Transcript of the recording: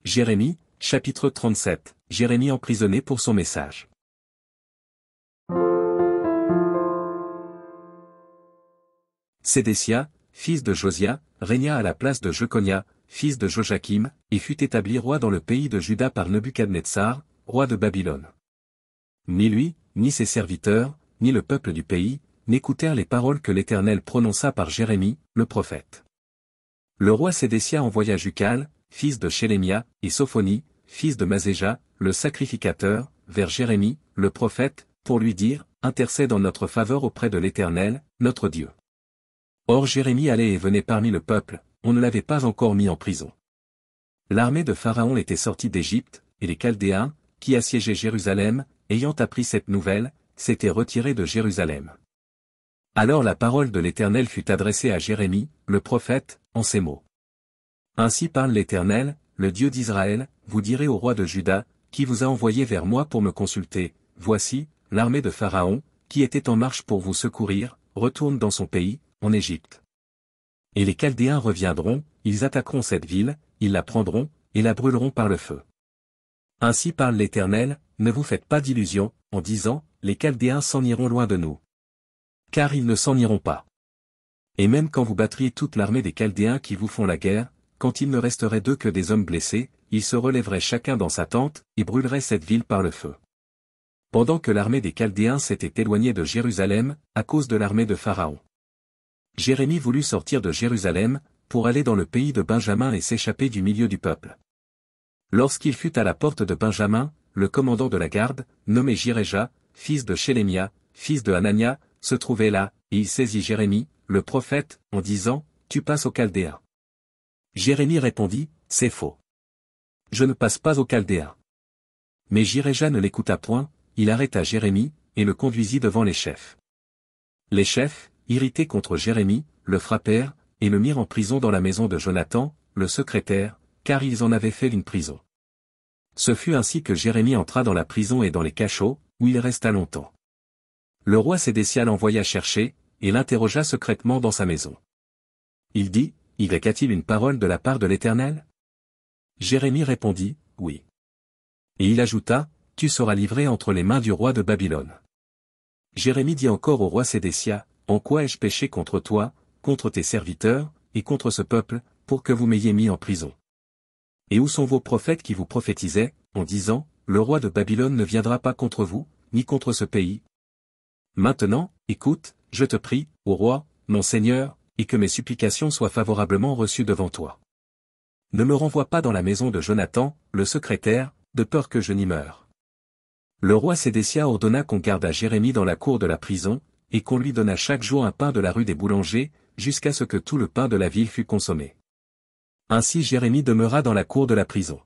Jérémie, chapitre 37, Jérémie emprisonné pour son message. Sédécia, fils de Josia, régna à la place de Jeconia, fils de Joachim, et fut établi roi dans le pays de Juda par Nebuchadnezzar, roi de Babylone. Ni lui, ni ses serviteurs, ni le peuple du pays, n'écoutèrent les paroles que l'Éternel prononça par Jérémie, le prophète. Le roi Sédécia envoya Jucal, fils de Shélémia, et Sophonie, fils de Mazéja, le sacrificateur, vers Jérémie, le prophète, pour lui dire, intercède en notre faveur auprès de l'Éternel, notre Dieu. Or Jérémie allait et venait parmi le peuple, on ne l'avait pas encore mis en prison. L'armée de Pharaon était sortie d'Égypte, et les Chaldéens, qui assiégeaient Jérusalem, ayant appris cette nouvelle, s'étaient retirés de Jérusalem. Alors la parole de l'Éternel fut adressée à Jérémie, le prophète, en ces mots. Ainsi parle l'Éternel, le Dieu d'Israël, vous direz au roi de Juda, qui vous a envoyé vers moi pour me consulter, voici, l'armée de Pharaon, qui était en marche pour vous secourir, retourne dans son pays, en Égypte. Et les Chaldéens reviendront, ils attaqueront cette ville, ils la prendront, et la brûleront par le feu. Ainsi parle l'Éternel, ne vous faites pas d'illusions, en disant, les Chaldéens s'en iront loin de nous. Car ils ne s'en iront pas. Et même quand vous battriez toute l'armée des Chaldéens qui vous font la guerre, quand il ne resterait d'eux que des hommes blessés, ils se relèveraient chacun dans sa tente, et brûleraient cette ville par le feu. Pendant que l'armée des Chaldéens s'était éloignée de Jérusalem, à cause de l'armée de Pharaon. Jérémie voulut sortir de Jérusalem, pour aller dans le pays de Benjamin et s'échapper du milieu du peuple. Lorsqu'il fut à la porte de Benjamin, le commandant de la garde, nommé Jiréja, fils de Shélémia, fils de Hanania, se trouvait là, et il saisit Jérémie, le prophète, en disant, tu passes aux Chaldéens. Jérémie répondit, c'est faux. Je ne passe pas aux Chaldéens. Mais Jiréja ne l'écouta point, il arrêta Jérémie, et le conduisit devant les chefs. Les chefs, irrités contre Jérémie, le frappèrent, et le mirent en prison dans la maison de Jonathan, le secrétaire, car ils en avaient fait une prison. Ce fut ainsi que Jérémie entra dans la prison et dans les cachots, où il resta longtemps. Le roi Sédécia l'envoya chercher, et l'interrogea secrètement dans sa maison. Il dit, y a-t-il une parole de la part de l'Éternel? Jérémie répondit, oui. Et il ajouta, tu seras livré entre les mains du roi de Babylone. Jérémie dit encore au roi Sédécia, en quoi ai-je péché contre toi, contre tes serviteurs, et contre ce peuple, pour que vous m'ayez mis en prison? Et où sont vos prophètes qui vous prophétisaient, en disant, le roi de Babylone ne viendra pas contre vous, ni contre ce pays? Maintenant, écoute, je te prie, ô roi, mon Seigneur, et que mes supplications soient favorablement reçues devant toi. Ne me renvoie pas dans la maison de Jonathan, le secrétaire, de peur que je n'y meure. Le roi Sédécia ordonna qu'on gardât Jérémie dans la cour de la prison, et qu'on lui donnât chaque jour un pain de la rue des boulangers, jusqu'à ce que tout le pain de la ville fût consommé. Ainsi Jérémie demeura dans la cour de la prison.